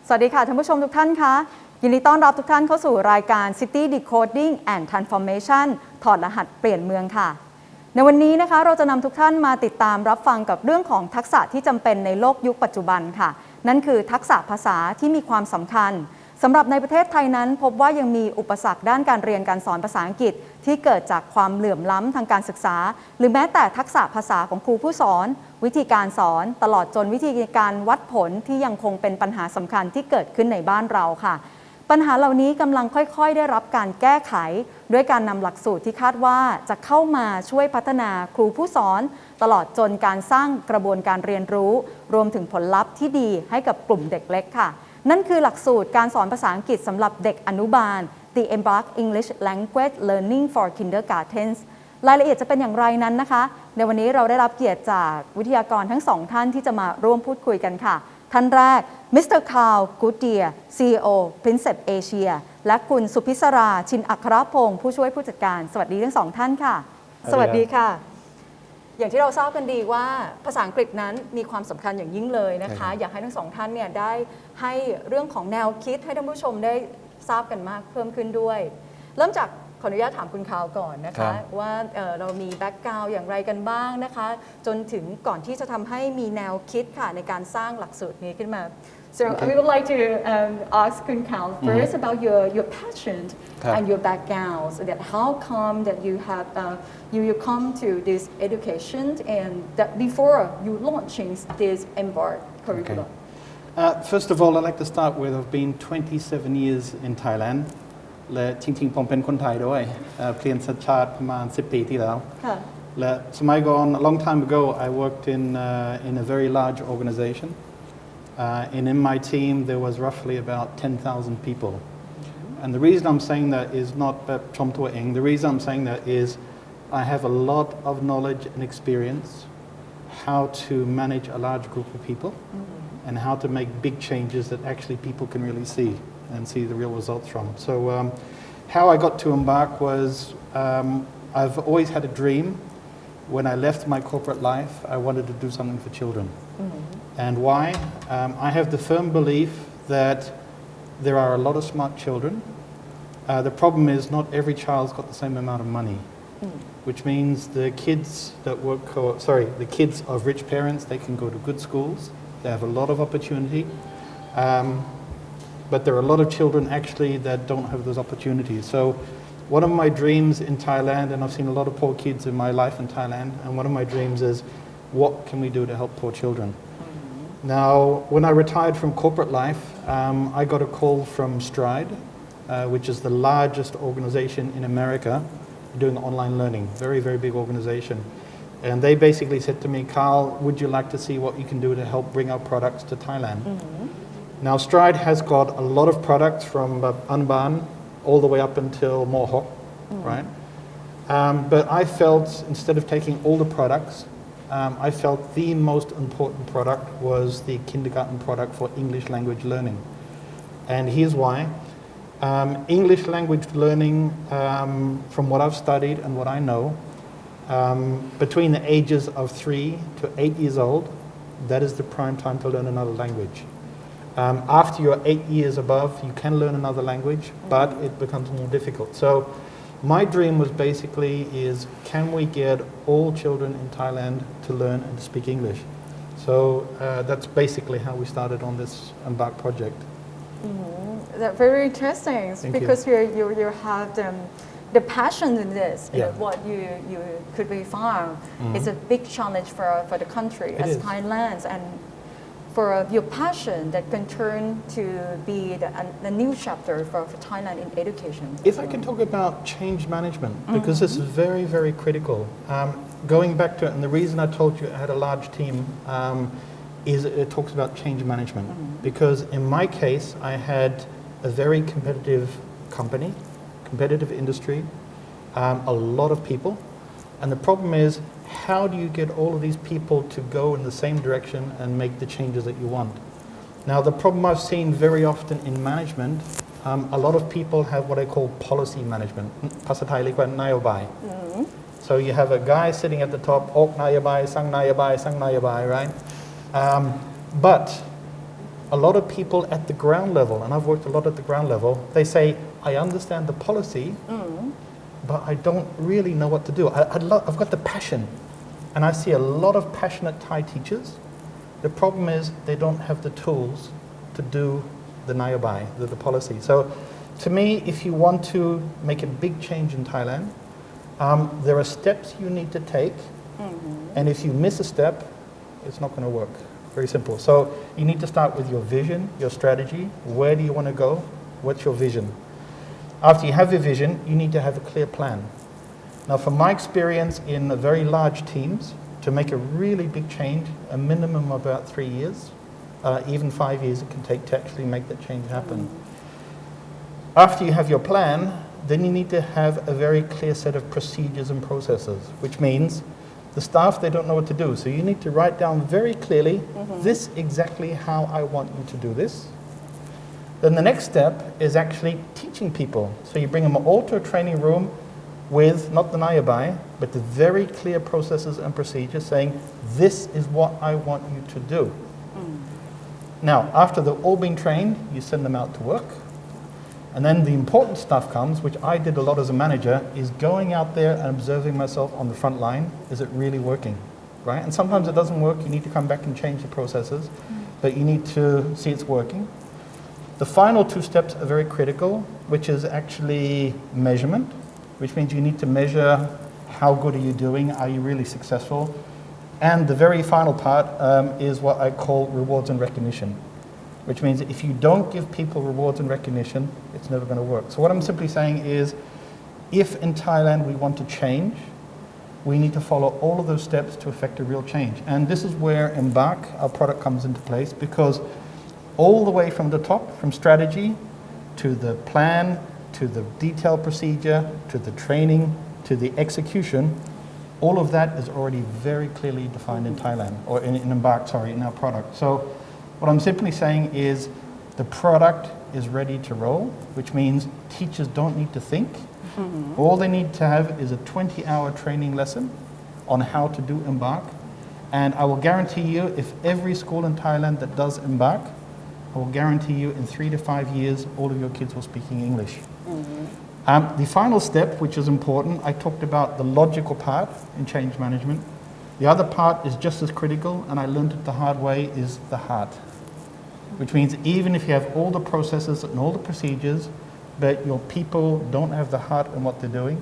สวัสดีค่ะท่านผู้ชมทุกท่านคะยินดีต้อนรับทุกท่านเข้าสู่รายการ City Decoding and Transformation ถอดรหัสเปลี่ยนเมืองค่ะในวันนี้นะคะเราจะนำทุกท่านมาติดตามรับฟังกับเรื่องของทักษะที่จำเป็นในโลกยุคปัจจุบันค่ะนั่นคือทักษะภาษาที่มีความสำคัญสำหรับในประเทศไทยนั้นพบว่ายังมีอุปสรรคด้านการเรียนการสอนภาษาอังกฤษที่เกิดจากความเหลื่อมล้ำทางการศึกษาหรือแม้แต่ทักษะภาษาของครูผู้สอนวิธีการสอนตลอดจนวิธีการวัดผลที่ยังคงเป็นปัญหาสำคัญที่เกิดขึ้นในบ้านเราค่ะปัญหาเหล่านี้กำลังค่อยๆได้รับการแก้ไขด้วยการนำหลักสูตรที่คาดว่าจะเข้ามาช่วยพัฒนาครูผู้สอนตลอดจนการสร้างกระบวนการเรียนรู้รวมถึงผลลัพธ์ที่ดีให้กับกลุ่มเด็กเล็กค่ะนั่นคือหลักสูตรการสอนภาษาอังกฤษสำหรับเด็กอนุบาล The Embark English Language Learning for Kindergartens รายละเอียดจะเป็นอย่างไรนั้นนะคะในวันนี้เราได้รับเกียรติจากวิทยากรทั้งสองท่านที่จะมาร่วมพูดคุยกันค่ะท่านแรกมิสเตอร์คาร์ล กูดเดียร์ CEO Princess Asia และคุณสุพิศราชินอัครพงศ์ผู้ช่วยผู้จัดการสวัสดีทั้งสองท่านค่ะสวัสดีค่ะอย่างที่เราทราบกันดีว่าภาษาอังกฤษนั้นมีความสำคัญอย่างยิ่งเลยนะคะอยากให้ทั้งสองท่านเนี่ยได้ให้เรื่องของแนวคิดให้ท่านผู้ชมได้ทราบกันมากเพิ่มขึ้นด้วยเริ่มจากขออนุญาตถามคุณคาวก่อนนะคะว่าเรามีแบ็กกราวด์อย่างไรกันบ้างนะคะจนถึงก่อนที่จะทำให้มีแนวคิดค่ะในการสร้างหลักสูตรนี้ขึ้นมา So we would like to ask Kun Kao first about your passion and your background. So that how come that you have you come to this education and that before you launching this Embark curriculum. First of all, I'd like to start with I've been 27 years in Thailand. และจริงๆผมเป็นคนไทยด้วยเปลี่ยนสัญชาติประมาณ10 ปีที่แล้วและสมัยก่อน a long time ago I worked in a very large organization and in my team there was roughly about 10,000 people and the reason I'm saying that is not แบบชมตัวเอง the reason I'm saying that is I have a lot of knowledge and experience how to manage a large group of people and how to make big changes that actually people can really see and see the real results from. So how I got to Embark was I've always had a dream. When I left my corporate life, I wanted to do something for children. And why? I have the firm belief that there are a lot of smart children. The problem is not every child's got the same amount of money, which means the kids that the kids of rich parents, they can go to good schools. They have a lot of opportunity. But there are a lot of children actually that don't have those opportunities. So one of my dreams in Thailand, and I've seen a lot of poor kids in my life in Thailand, and one of my dreams is what can we do to help poor children? Now, when I retired from corporate life, I got a call from Stride, which is the largest organization in America doing online learning, very, very big organization. And they basically said to me, Carl, would you like to see what you can do to help bring our products to Thailand? Now, Stride has got a lot of products from Anban all the way up until Mohawk, right? But I felt instead of taking all the products, I felt the most important product was the kindergarten product for English language learning. And here's why. English language learning, from what I've studied and what I know, between the ages of 3 to 8 years old, that is the prime time to learn another language. After you're 8 years above, you can learn another language, but it becomes more difficult. So my dream was basically is can we get all children in Thailand to learn and to speak English? So that's basically how we started on this Embark project. That's very interesting because you have the passion in this, what you could be found. It's a big challenge for the country as Thailand and for your passion that can turn to be the new chapter for Thailand in education. If I can talk about change management, because this is very, very critical. Going back to it, and the reason I told you I had a large team is it talks about change management. Because in my case, I had a very competitive company, competitive industry, a lot of people. And the problem is, how do you get all of these people to go in the same direction and make the changes that you want? Now, the problem I've seen very often in management, a lot of people have what I call policy management. ภาษาไทยเรียกว่านโยบาย So you have a guy sitting at the top, ออกนโยบาย สั่งนโยบาย สั่งนโยบาย, right? But a lot of people at the ground level, and I've worked a lot at the ground level, they say, I understand the policy, but I don't really know what to do. I've got the passion, and I see a lot of passionate Thai teachers. The problem is they don't have the tools to do the nayabai, the policy. So to me, if you want to make a big change in Thailand, there are steps you need to take, and if you miss a step, it's not going to work. Very simple. So you need to start with your vision, your strategy. Where do you want to go? What's your vision? After you have your vision, you need to have a clear plan. Now, from my experience in very large teams, to make a really big change, a minimum of about 3 years, even 5 years it can take to actually make that change happen. After you have your plan, then you need to have a very clear set of procedures and processes, which means the staff, they don't know what to do. So you need to write down very clearly, this exactly how I want you to do this. Then the next step is actually teaching people. So you bring them all to a training room with, not the nayabai, but the very clear processes and procedures saying, this is what I want you to do. Now, after they've all been trained, you send them out to work. And then the important stuff comes, which I did a lot as a manager, is going out there and observing myself on the front line. Is it really working, right? And sometimes it doesn't work. You need to come back and change the processes, but you need to see it's working. The final 2 steps are very critical, which is actually measurement, which means you need to measure how good are you doing, are you really successful? And the very final part is what I call rewards and recognition, which means if you don't give people rewards and recognition, it's never going to work. So what I'm simply saying is, if in Thailand we want to change, we need to follow all of those steps to effect a real change. And this is where Embark, our product, comes into place, because all the way from the top, from strategy to the plan, to the detailed procedure, to the training, to the execution, all of that is already very clearly defined in Thailand, or in Embark, sorry, in our product. So what I'm simply saying is the product is ready to roll, which means teachers don't need to think. All they need to have is a 20-hour training lesson on how to do Embark. And I will guarantee you, if every school in Thailand that does Embark, I will guarantee you in 3 to 5 years, all of your kids will speak English. The final step, which is important, I talked about the logical part in change management. The other part is just as critical, and I learned it the hard way, is the heart. Which means even if you have all the processes and all the procedures, but your people don't have the heart in what they're doing,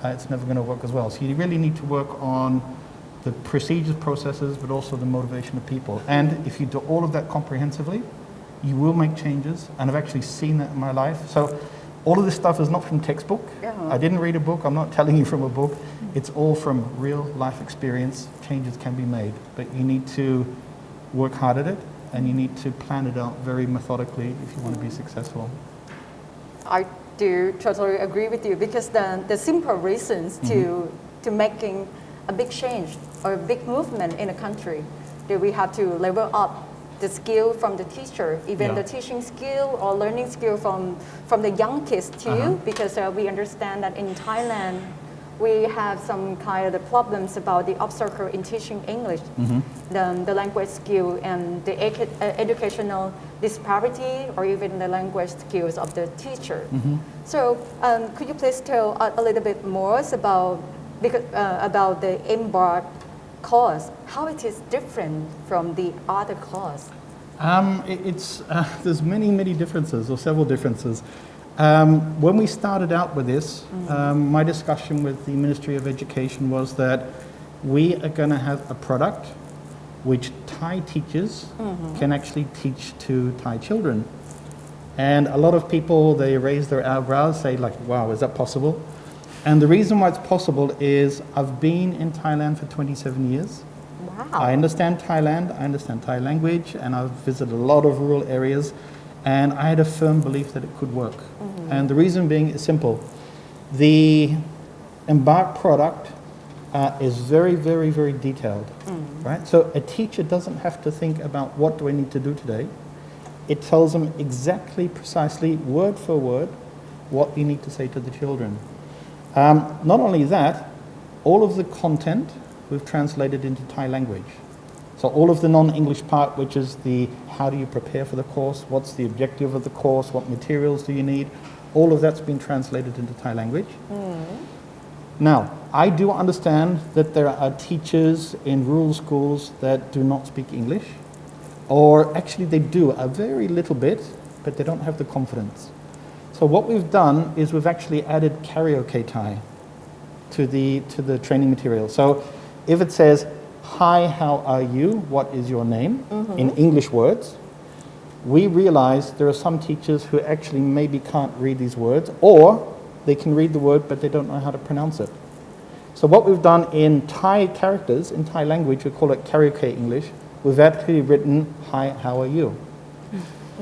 it's never going to work as well. So you really need to work on the procedures, processes, but also the motivation of people. And if you do all of that comprehensively, you will make changes, and I've actually seen that in my life. So all of this stuff is not from textbook. I didn't read a book. I'm not telling you from a book. It's all from real life experience. Changes can be made, but you need to work hard at it, and you need to plan it out very methodically if you want to be successful. I do totally agree with you, because the simple reasons to making a big change or a big movement in a country, that we have to level up the skill from the teacher, even the teaching skill or learning skill from the young kids too, because we understand that in Thailand we have some kind of the problems about the obstacle in teaching English, the language skill and the educational disparity, or even the language skills of the teacher. So could you please tell a little bit more about the Embark course, how it is different from the other course? There's many differences, or several differences. When we started out with this, my discussion with the Ministry of Education was that we are going to have a product which Thai teachers can actually teach to Thai children. And a lot of people, they raise their eyebrows, say like, wow, is that possible? And the reason why it's possible is I've been in Thailand for 27 years. Wow. I understand Thailand, I understand Thai language, and I've visited a lot of rural areas, and I had a firm belief that it could work. And the reason being is simple. The Embark product is very detailed, right? So a teacher doesn't have to think about what do I need to do today. It tells them exactly, precisely, word for word, what you need to say to the children. Not only that, all of the content we've translated into Thai language. So all of the non-English part, which is the how do you prepare for the course, what's the objective of the course, what materials do you need, all of that's been translated into Thai language. Now, I do understand that there are teachers in rural schools that do not speak English, or actually they do a very little bit, but they don't have the confidence. So what we've done is we've actually added karaoke Thai to the training material. So if it says, "Hi, how are you? What is your name?" in English words, we realize there are some teachers who actually maybe can't read these words, or they can read the word but they don't know how to pronounce it. So what we've done in Thai characters, in Thai language, we call it Karaoke English, we've actually written, "Hi, how are you?"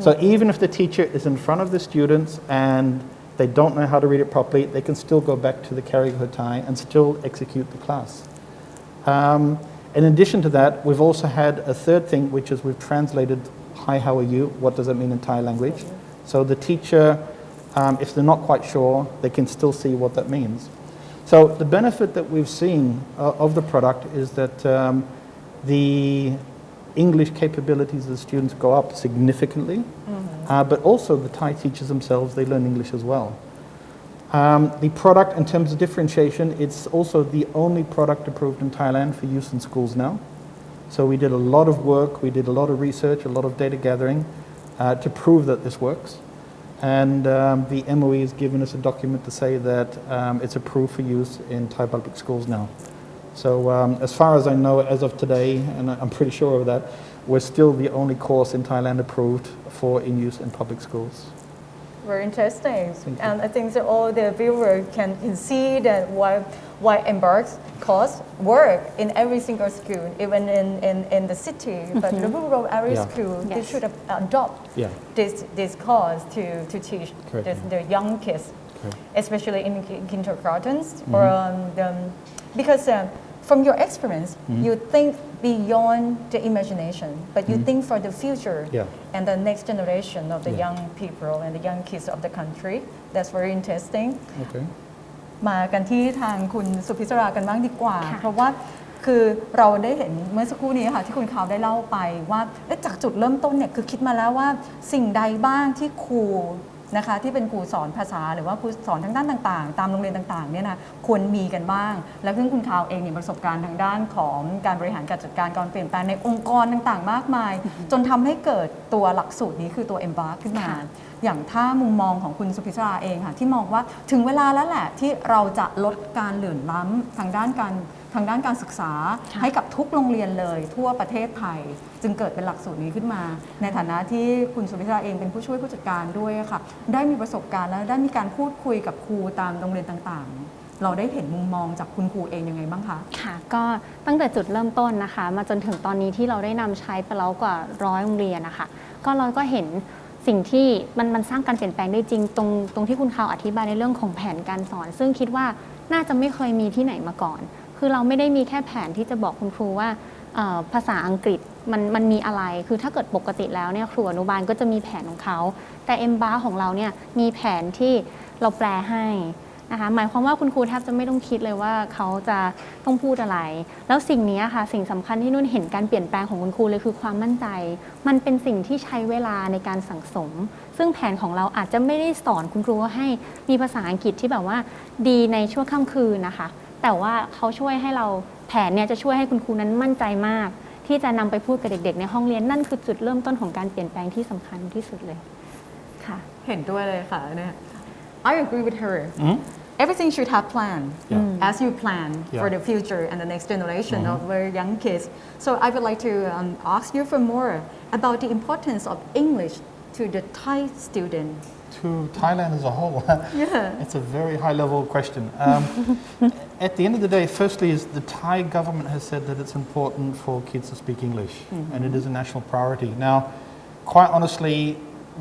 So even if the teacher is in front of the students and they don't know how to read it properly, they can still go back to the Karaoke Thai and still execute the class. In addition to that, we've also had a third thing, which is we've translated, "Hi, how are you? What does it mean in Thai language?" So the teacher, if they're not quite sure, they can still see what that means. So the benefit that we've seen of the product is that the English capabilities of the students go up significantly, but also the Thai teachers themselves, they learn English as well. The product, in terms of differentiation, it's also the only product approved in Thailand for use in schools now. So we did a lot of work, we did a lot of research, a lot of data gathering to prove that this works. And the MOE has given us a document to say that it's approved for use in Thai public schools now. So as far as I know, as of today, and I'm pretty sure of that, we're still the only course in Thailand approved for in use in public schools. Very interesting. And I think that all the viewers can see that why Embark's course work in every single school, even in the city, but the rural area school, they should adopt this course to teach the young kids, especially in kindergartens, or because from your experience, you think beyond the imagination, but you think for the future and the next generation of the young people and the young kids of the country. That's very interesting. Okay. มากันที่ทางคุณสุพิศรากันบ้างดีกว่า เพราะว่าคือเราได้เห็นเมื่อสักครู่นี้ค่ะที่คุณข่าวได้เล่าไปว่าจากจุดเริ่มต้นเนี่ยคือคิดมาแล้วว่าสิ่งใดบ้างที่ครูนะคะที่เป็นครูสอนภาษาหรือว่าครูสอนทางด้านต่างๆตามโรงเรียนต่างๆเนี่ยนะควรมีกันบ้างแล้วซึ่งคุณข่าวเองมีประสบการณ์ทางด้านของการบริหารการจัดการการเปลี่ยนแปลงในองค์กรต่างๆมากมายจนทำให้เกิดตัวหลักสูตรนี้คือตัว Embark ขึ้นมาอย่างถ้ามุมมองของคุณสุพิศราเองค่ะที่มองว่าถึงเวลาแล้วแหละที่เราจะลดการเหลื่อมล้ำทางด้านการศึกษาให้กับทุกโรงเรียนเลยทั่วประเทศไทยจึงเกิดเป็นหลักสูตรนี้ขึ้นมาในฐานะที่คุณสุพิศราเองเป็นผู้ช่วยผู้จัดการด้วยค่ะได้มีประสบการณ์และได้มีการพูดคุยกับครูตามโรงเรียนต่างๆเราได้เห็นมุมมองจากคุณครูเองยังไงบ้างคะค่ะก็ตั้งแต่จุดเริ่มต้นนะคะมาจนถึงตอนนี้ที่เราได้นำใช้ไปแล้วกว่า100 โรงเรียนนะคะก็เราก็เห็นสิ่งที่มันสร้างการเปลี่ยนแปลงได้จริงตรงที่คุณข่าวอธิบายในเรื่องของแผนการสอนซึ่งคิดว่าน่าจะไม่เคยมีที่ไหนมาก่อนคือเราไม่ได้มีแค่แผนที่จะบอกคุณครูว่าภาษาอังกฤษมันมีอะไรคือถ้าเกิดปกติแล้วเนี่ยครูอนุบาลก็จะมีแผนของเขาแต่ Embark ของเราเนี่ยมีแผนที่เราแปลให้นะคะหมายความว่าคุณครูแทบจะไม่ต้องคิดเลยว่าเขาจะต้องพูดอะไรแล้วสิ่งนี้ค่ะสิ่งสำคัญที่นุ่นเห็นการเปลี่ยนแปลงของคุณครูเลยคือความมั่นใจมันเป็นสิ่งที่ใช้เวลาในการสั่งสมซึ่งแผนของเราอาจจะไม่ได้สอนคุณครูให้มีภาษาอังกฤษที่แบบว่าดีในชั่วค่ำคืนนะคะแต่ว่าเขาช่วยให้เราแผนเนี่ยจะช่วยให้คุณครูนั้นมั่นใจมากที่จะนำไปพูดกับเด็กๆในห้องเรียนนั่นคือจุดเริ่มต้นของการเปลี่ยนแปลงที่สำคัญที่สุดเลยค่ะเห็นด้วยเลยค่ะเนี่ย I agree with her everything should have plan as you plan for the future and the next generation of very young kids so I would like to ask you for more about the importance of English to the Thai student to Thailand as a whole it's a very high level question at the end of the day firstly is the Thai government has said that it's important for kids to speak English and it is a national priority now quite honestly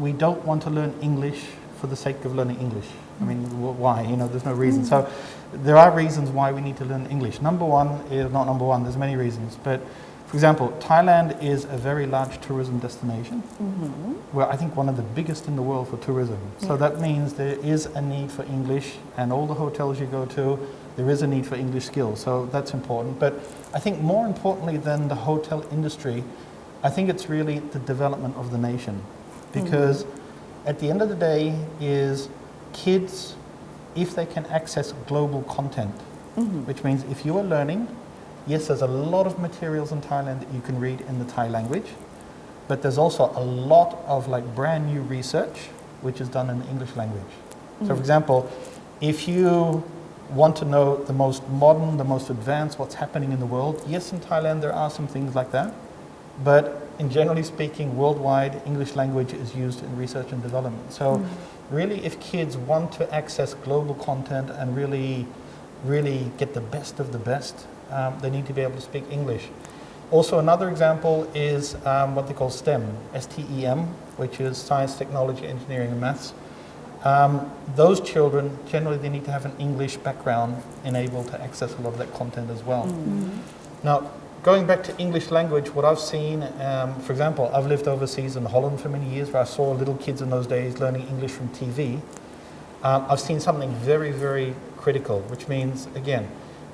we don't want to learn English for the sake of learning English I mean, why? There's no reason. So there are reasons why we need to learn English. Number one is not number one. There's many reasons. But for example, Thailand is a very large tourism destination. Well, I think one of the biggest in the world for tourism. So that means there is a need for English and all the hotels you go to, there is a need for English skills, so that's important. But I think more importantly than the hotel industry, I think it's really the development of the nation. Because at the end of the day is kids, if they can access global content, which means if you are learning, yes, there's a lot of materials in Thailand that you can read in the Thai language, but there's also a lot of like brand new research which is done in the English language. So for example, if you want to know the most modern, the most advanced, what's happening in the world, yes, in Thailand there are some things like that, but in generally speaking, worldwide, English language is used in research and development. So really, if kids want to access global content and really get the best of the best, they need to be able to speak English. Also, another example is what they call STEM, S-T-E-M, which is science, technology, engineering, and maths. Those children, generally, they need to have an English background and able to access a lot of that content as well. Now, going back to English language, what I've seen, for example, I've lived overseas in Holland for many years where I saw little kids in those days learning English from TV. I've seen something very, very critical, which means, again,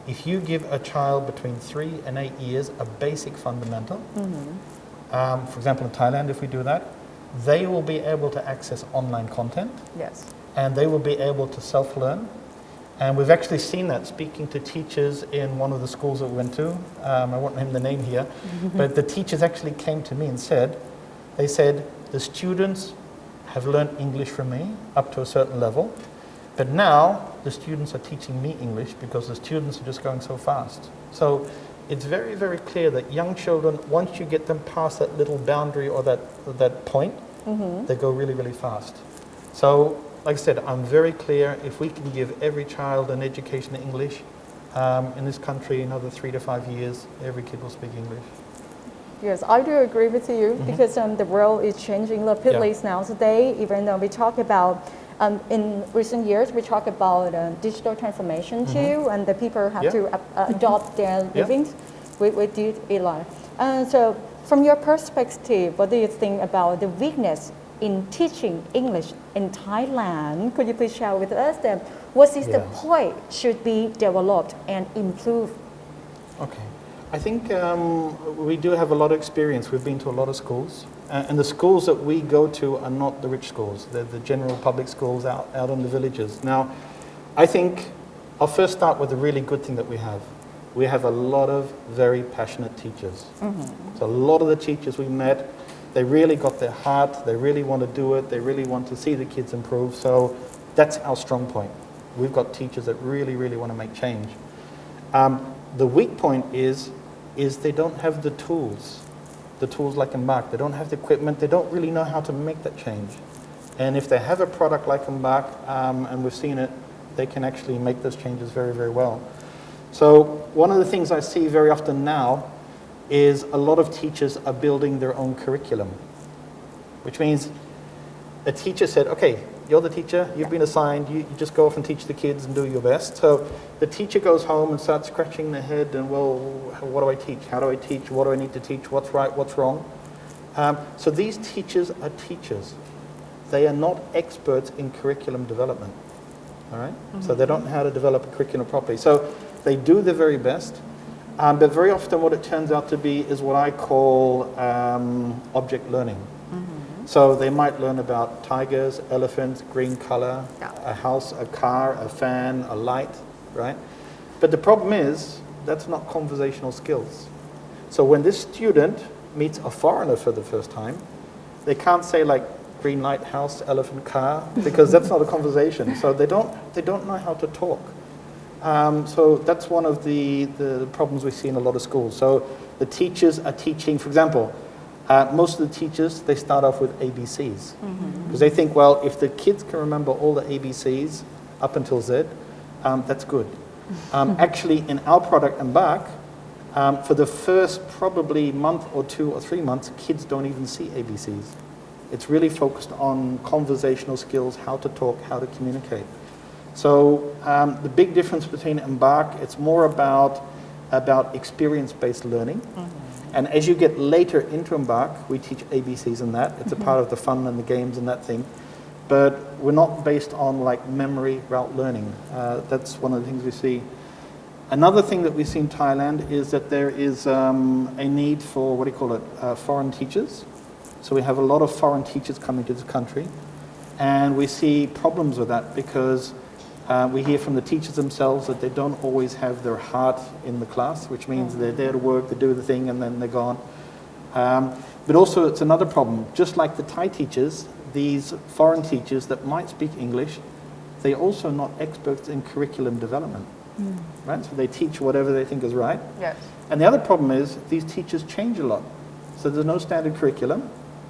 if you give a child between 3 and 8 years a basic fundamental, for example, in Thailand, if we do that, they will be able to access online content. Yes. And they will be able to self-learn. And we've actually seen that speaking to teachers in one of the schools that we went to. I won't name the name here, but the teachers actually came to me and said, the students have learned English from me up to a certain level, but now the students are teaching me English because the students are just going so fast. So it's very, very clear that young children, once you get them past that little boundary or that point, they go really, really fast. So, like I said, I'm very clear, if we can give every child an education in English, in this country, another 3 to 5 years, every kid will speak English. Yes, I do agree with you because the world is changing rapidly now. Today, even though we talk about, in recent years, we talk about digital transformation too, and the people have to adopt their livings. We did a lot. So, from your perspective, what do you think about the weakness in teaching English in Thailand? Could you please share with us that what is the point should be developed and improved? Okay. I think we do have a lot of experience. We've been to a lot of schools. And the schools that we go to are not the rich schools. They're the general public schools out in the villages. Now, I think I'll first start with the really good thing that we have. We have a lot of very passionate teachers. So a lot of the teachers we met, they really got their heart, they really want to do it, they really want to see the kids improve. So that's our strong point. We've got teachers that really, really want to make change. The weak point is they don't have the tools like Embark. They don't have the equipment, they don't really know how to make that change. And if they have a product like Embark, and we've seen it, they can actually make those changes very, very well. So one of the things I see very often now is a lot of teachers are building their own curriculum, which means a teacher said, okay, you're the teacher, you've been assigned, you just go off and teach the kids and do your best. So the teacher goes home and starts scratching their head and, well, what do I teach? How do I teach? What do I need to teach? What's right? What's wrong? So these teachers are teachers. They are not experts in curriculum development, all right? So they don't know how to develop a curriculum properly. So they do their very best, but very often what it turns out to be is what I call object learning. So they might learn about tigers, elephants, green color, a house, a car, a fan, a light, right? But the problem is, that's not conversational skills. So when this student meets a foreigner for the first time, they can't say like green light, house, elephant, car, because that's not a conversation. So they don't know how to talk. So that's one of the problems we see in a lot of schools. So the teachers are teaching, for example, most of the teachers, they start off with ABCs. Because they think, well, if the kids can remember all the ABCs up until Z, that's good. Actually, in our product Embark, for the first probably month or 2 or 3 months, kids don't even see ABCs. It's really focused on conversational skills, how to talk, how to communicate. So the big difference between Embark, it's more about experience-based learning. And as you get later into Embark, we teach ABCs and that. It's a part of the fun and the games and that thing. But we're not based on like memory route learning. That's one of the things we see. Another thing that we see in Thailand is that there is a need for, what do you call it, foreign teachers. So we have a lot of foreign teachers coming to this country, and we see problems with that because we hear from the teachers themselves that they don't always have their heart in the class, which means they're there to work, they do the thing, and then they're gone. But also it's another problem. Just like the Thai teachers, these foreign teachers that might speak English, they're also not experts in curriculum development. Right? So they teach whatever they think is right. Yes. And the other problem is these teachers change a lot. So there's no standard curriculum.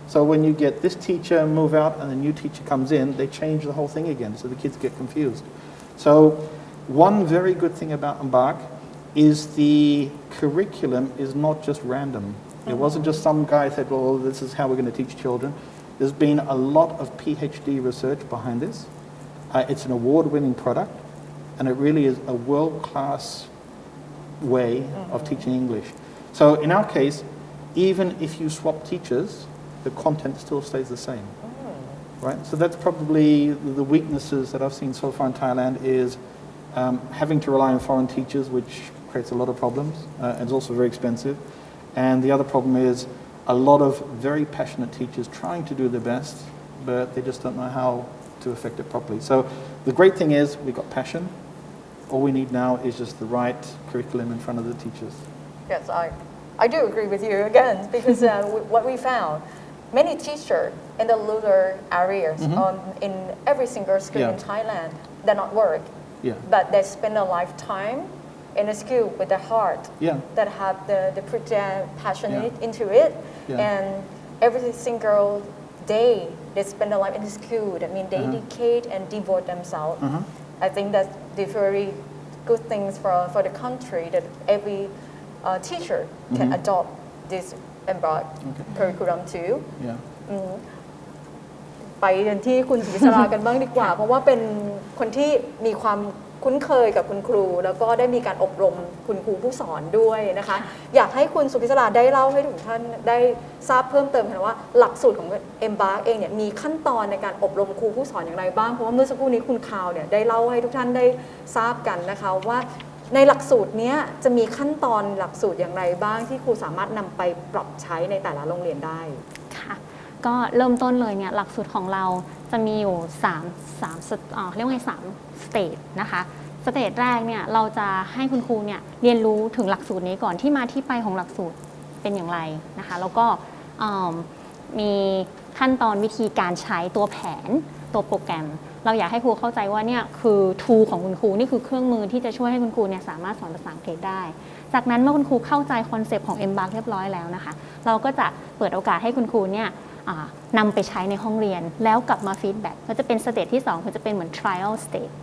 So when you get this teacher move out and a new teacher comes in, they change the whole thing again. So the kids get confused. So one very good thing about Embark is the curriculum is not just random. It wasn't just some guy said, well, this is how we're going to teach children. There's been a lot of PhD research behind this. It's an award-winning product, and it really is a world-class way of teaching English. So in our case, even if you swap teachers, the content still stays the same. Right? So that's probably the weaknesses that I've seen so far in Thailand is having to rely on foreign teachers, which creates a lot of problems, and it's also very expensive. And the other problem is a lot of very passionate teachers trying to do their best, but they just don't know how to affect it properly. So the great thing is we've got passion. All we need now is just the right curriculum in front of the teachers. Yes, I do agree with you again because what we found, many teachers in the rural areas in every single school in Thailand, they're not work, but they spend a lifetime in a school with their heart that have the put their passion into it, and every single day they spend a life in the school. That means they dedicate and devote themselves. I think that's the very good things for the country that every teacher can adopt this Embark curriculum too. ไปกันที่คุณศรีสรากันบ้างดีกว่าเพราะว่าเป็นคนที่มีความคุ้นเคยกับคุณครูแล้วก็ได้มีการอบรมคุณครูผู้สอนด้วยนะคะอยากให้คุณสุพิศราได้เล่าให้ทุกท่านได้ทราบเพิ่มเติมค่ะว่าหลักสูตรของ Embark เองเนี่ยมีขั้นตอนในการอบรมครูผู้สอนอย่างไรบ้างเพราะว่าเมื่อสักครู่นี้คุณคาวเนี่ยได้เล่าให้ทุกท่านได้ทราบกันนะคะว่าในหลักสูตรนี้จะมีขั้นตอนหลักสูตรอย่างไรบ้างที่ครูสามารถนำไปปรับใช้ในแต่ละโรงเรียนได้ค่ะก็เริ่มต้นเลยเนี่ยหลักสูตรของเราจะมีอยู่เรียกว่า3สเตจนะคะสเตจแรกเนี่ยเราจะให้คุณครูเนี่ยเรียนรู้ถึงหลักสูตรนี้ก่อนที่มาที่ไปของหลักสูตรเป็นอย่างไรนะคะแล้วก็มีขั้นตอนวิธีการใช้ตัวแผนตัวโปรแกรมเราอยากให้ครูเข้าใจว่าเนี่ยคือ tool ของคุณครูนี่คือเครื่องมือที่จะช่วยให้คุณครูเนี่ยสามารถสอนภาษาอังกฤษได้จากนั้นเมื่อคุณครูเข้าใจคอนเซปต์ของ Embark เรียบร้อยแล้วนะคะเราก็จะเปิดโอกาสให้คุณครูเนี่ยนำไปใช้ในห้องเรียนแล้วกลับมาฟีดแบ็กก็จะเป็นสเตจที่2คือจะเป็นเหมือน trial stage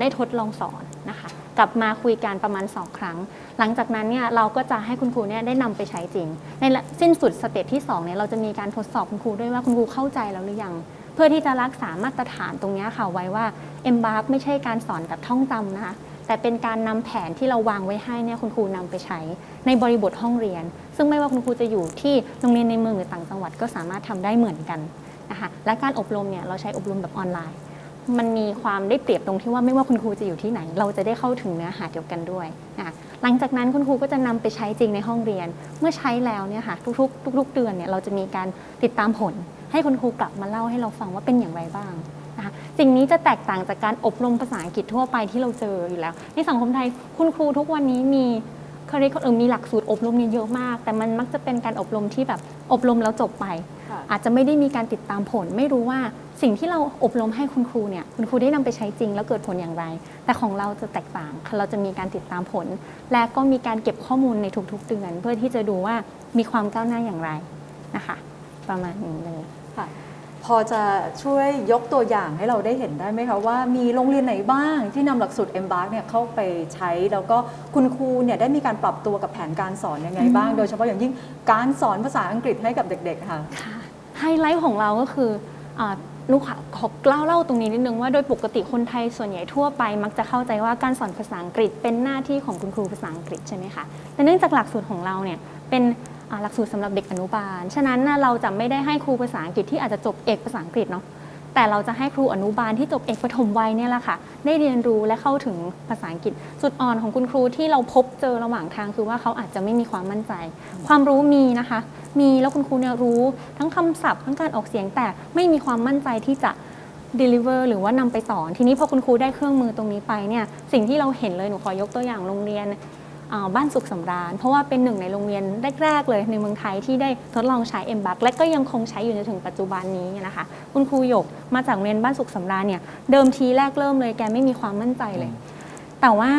ได้ทดลองสอนนะคะกลับมาคุยกันประมาณ2ครั้งหลังจากนั้นเนี่ยเราก็จะให้คุณครูเนี่ยได้นำไปใช้จริงในสิ้นสุดสเตจที่2เนี่ยเราจะมีการทดสอบคุณครูด้วยว่าคุณครูเข้าใจแล้วหรือยังเพื่อที่จะรักษามาตรฐานตรงนี้ค่ะไว้ว่า Embark ไม่ใช่การสอนแบบท่องจำนะคะแต่เป็นการนำแผนที่เราวางไว้ให้เนี่ยคุณครูนำไปใช้ในบริบทห้องเรียนซึ่งไม่ว่าคุณครูจะอยู่ที่โรงเรียนในเมืองหรือต่างจังหวัดก็สามารถทำได้เหมือนกันนะคะและการอบรมเนี่ยเราใช้อบรมแบบออนไลน์มันมีความได้เปรียบตรงที่ว่าไม่ว่าคุณครูจะอยู่ที่ไหนเราจะได้เข้าถึงเนื้อหาเดียวกันด้วยนะคะหลังจากนั้นคุณครูก็จะนำไปใช้จริงในห้องเรียนเมื่อใช้แล้วเนี่ยค่ะทุกเดือนเนี่ยเราจะมีการติดตามผลให้คุณครูกลับมาเล่าให้เราฟังว่าเป็นอย่างไรบ้างนะคะสิ่งนี้จะแตกต่างจากการอบรมภาษาอังกฤษทั่วไปที่เราเจออยู่แล้วในสังคมไทยคุณครูทุกวันนี้มีมีหลักสูตรอบรมเยอะมากแต่มันมักจะเป็นการอบรมที่แบบอบรมแล้วจบไปอาจจะไม่ได้มีการติดตามผลไม่รู้ว่าสิ่งที่เราอบรมให้คุณครูเนี่ยคุณครูได้นำไปใช้จริงแล้วเกิดผลอย่างไรแต่ของเราจะแตกต่างเราจะมีการติดตามผลและก็มีการเก็บข้อมูลในทุกๆเดือนเพื่อที่จะดูว่ามีความก้าวหน้าอย่างไรนะคะประมาณนี้เลยค่ะพอจะช่วยยกตัวอย่างให้เราได้เห็นได้ไหมคะว่ามีโรงเรียนไหนบ้างที่นำหลักสูตร Embark เนี่ยเข้าไปใช้แล้วก็คุณครูเนี่ยได้มีการปรับตัวกับแผนการสอนยังไงบ้างโดยเฉพาะอย่างยิ่งการสอนภาษาอังกฤษให้กับเด็กๆค่ะไฮไลท์ของเราก็คือลูกขอเล่าตรงนี้นิดนึงว่าโดยปกติคนไทยส่วนใหญ่ทั่วไปมักจะเข้าใจว่าการสอนภาษาอังกฤษเป็นหน้าที่ของคุณครูภาษาอังกฤษใช่ไหมคะแต่เนื่องจากหลักสูตรของเราเนี่ยเป็นหลักสูตรสำหรับเด็กอนุบาลฉะนั้นเราจะไม่ได้ให้ครูภาษาอังกฤษที่อาจจะจบเอกภาษาอังกฤษเนาะ แต่เราจะให้ครูอนุบาลที่จบเอกประถมวัยเนี่ยแหละค่ะได้เรียนรู้และเข้าถึงภาษาอังกฤษจุดอ่อนของคุณครูที่เราพบเจอระหว่างทางคือว่าเขาอาจจะไม่มีความมั่นใจความรู้มีนะคะมีแล้วคุณครูเนี่ยรู้ทั้งคำศัพท์ทั้งการออกเสียงแต่ไม่มีความมั่นใจที่จะ deliver หรือว่านำไปสอนทีนี้พอคุณครูได้เครื่องมือตรงนี้ไปเนี่ยสิ่งที่เราเห็นเลยหนูขอยกตัวอย่างโรงเรียนบ้านสุขสำราญเพราะว่าเป็นหนึ่งในโรงเรียนแรกๆเลยในเมืองไทยที่ได้ทดลองใช้ MBAC และก็ยังคงใช้อยู่จนถึงปัจจุบันนี้นะคะคุณครูหยกมาจากโรงเรียนบ้านสุขสำราญเนี่ยเดิมทีแรกเริ่มเลยแกไม่มีความมั่นใจเลยแต่ว่า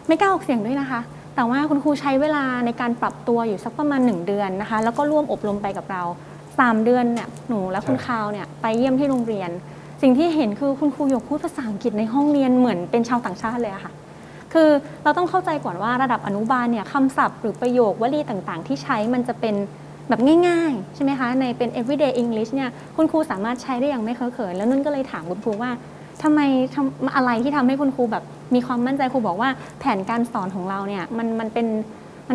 ไม่กล้าออกเสียงด้วยนะคะแต่ว่าคุณครูใช้เวลาในการปรับตัวอยู่สักประมาณ1 เดือนนะคะแล้วก็ร่วมอบรมไปกับเรา3 เดือนเนี่ยหนูและคุณคาวเนี่ยไปเยี่ยมที่โรงเรียนสิ่งที่เห็นคือคุณครูหยกพูดภาษาอังกฤษในห้องเรียนเหมือนเป็นชาวต่างชาติเลยอะค่ะคือเราต้องเข้าใจก่อนว่าระดับอนุบาลเนี่ยคำศัพท์หรือประโยควลีต่างๆที่ใช้มันจะเป็นแบบง่ายๆใช่ไหมคะในเป็น everyday English เนี่ยคุณครูสามารถใช้ได้อย่างไม่เคอะเขินแล้วนุ่นก็เลยถามคุณครูว่าทำไมอะไรที่ทำให้คุณครูแบบมีความมั่นใจครูบอกว่าแผนการสอนของเราเนี่ยมัน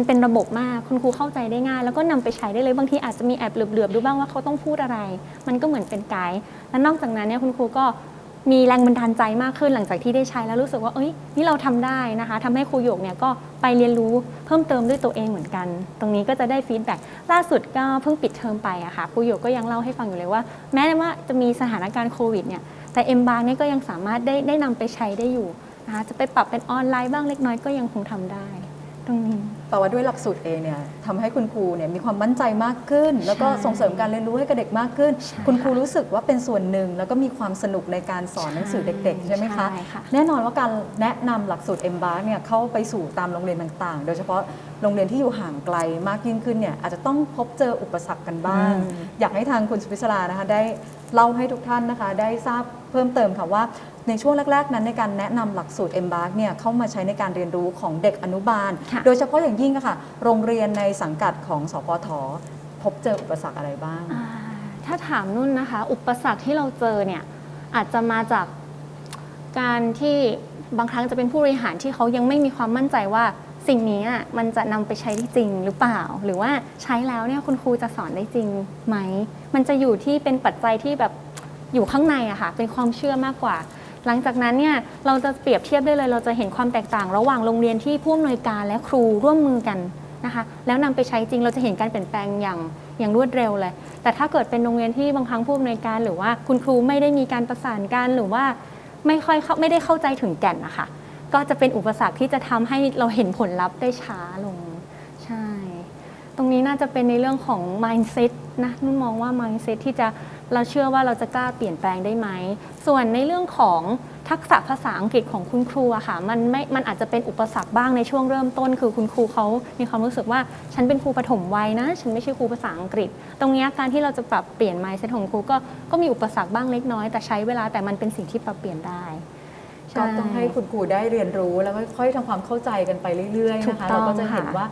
เป็นระบบมากคุณครูเข้าใจได้ง่ายแล้วก็นำไปใช้ได้เลยบางทีอาจจะมีแอบเหลือบๆดูบ้างว่าเขาต้องพูดอะไรมันก็เหมือนเป็นไกด์และนอกจากนั้นเนี่ยคุณครูก็มีแรงบันดาลใจมากขึ้นหลังจากที่ได้ใช้แล้วรู้สึกว่าเอ้ยนี่เราทำได้นะคะทำให้ครูหยกเนี่ยก็ไปเรียนรู้เพิ่มเติมด้วยตัวเองเหมือนกันตรงนี้ก็จะได้ฟีดแบ็กล่าสุดก็เพิ่งปิดเทอมไปอะค่ะครูหยกก็ยังเล่าให้ฟังอยู่เลยว่าแม้ว่าจะมีสถานการณ์โควิดเนี่ยแต่MBACเนี่ยก็ยังสามารถได้นำไปใช้ได้อยู่นะคะจะไปปรับเป็นออนไลน์บ้างเล็กน้อยก็ยังคงทำได้ตรงนี้แต่ว่าด้วยหลักสูตรเองเนี่ยทำให้คุณครูเนี่ยมีความมั่นใจมากขึ้นแล้วก็ส่งเสริมการเรียนรู้ให้กับเด็กมากขึ้นคุณครูรู้สึกว่าเป็นส่วนหนึ่งแล้วก็มีความสนุกในการสอนหนังสือเด็กๆใช่ไหมคะแน่นอนว่าการแนะนำหลักสูตร MBAC เนี่ยเข้าไปสู่ตามโรงเรียนต่างๆโดยเฉพาะโรงเรียนที่อยู่ห่างไกลมากยิ่งขึ้นเนี่ยอาจจะต้องพบเจออุปสรรคกันบ้างอยากให้ทางคุณสุพิศรานะคะได้เล่าให้ทุกท่านนะคะได้ทราบเพิ่มเติมค่ะว่าในช่วงแรกๆนั้นในการแนะนำหลักสูตร MBAC เนี่ยเข้ามาใช้ในการเรียนรู้ของเด็กอนุบาลโดยเฉพาะอย่างยิ่งค่ะโรงเรียนในสังกัดของสปท.พบเจออุปสรรคอะไรบ้างถ้าถามนุ่นนะคะอุปสรรคที่เราเจอเนี่ยอาจจะมาจากการที่บางครั้งจะเป็นผู้บริหารที่เขายังไม่มีความมั่นใจว่าสิ่งนี้มันจะนำไปใช้ได้จริงหรือเปล่าหรือว่าใช้แล้วเนี่ยคุณครูจะสอนได้จริงไหมมันจะอยู่ที่เป็นปัจจัยที่แบบอยู่ข้างในอะค่ะเป็นความเชื่อมากกว่าหลังจากนั้นเนี่ยเราจะเปรียบเทียบได้เลยเราจะเห็นความแตกต่างระหว่างโรงเรียนที่ผู้อำนวยการและครูร่วมมือกันนะคะแล้วนำไปใช้จริงเราจะเห็นการเปลี่ยนแปลงอย่างรวดเร็วเลยแต่ถ้าเกิดเป็นโรงเรียนที่บางครั้งผู้อำนวยการหรือว่าคุณครูไม่ได้มีการประสานกันหรือว่าไม่ได้เข้าใจถึงแก่นนะคะก็จะเป็นอุปสรรคที่จะทำให้เราเห็นผลลัพธ์ได้ช้าลงใช่ตรงนี้น่าจะเป็นในเรื่องของ mindset นะนุ่นมองว่า mindset ที่เราเชื่อว่าเราจะกล้าเปลี่ยนแปลงได้ไหมส่วนในเรื่องของทักษะภาษาอังกฤษของคุณครูอะค่ะมันอาจจะเป็นอุปสรรคบ้างในช่วงเริ่มต้นคือคุณครูเขามีความรู้สึกว่าฉันเป็นครูปฐมวัยนะฉันไม่ใช่ครูภาษาอังกฤษตรงนี้การที่เราจะปรับเปลี่ยน mindset ของครูก็มีอุปสรรคบ้างเล็กน้อยแต่ใช้เวลาแต่มันเป็นสิ่งที่ปรับเปลี่ยนได้ก็ต้องให้คุณครูได้เรียนรู้แล้วค่อยๆทำความเข้าใจกันไปเรื่อยๆนะคะเราก็จะเห็นว่า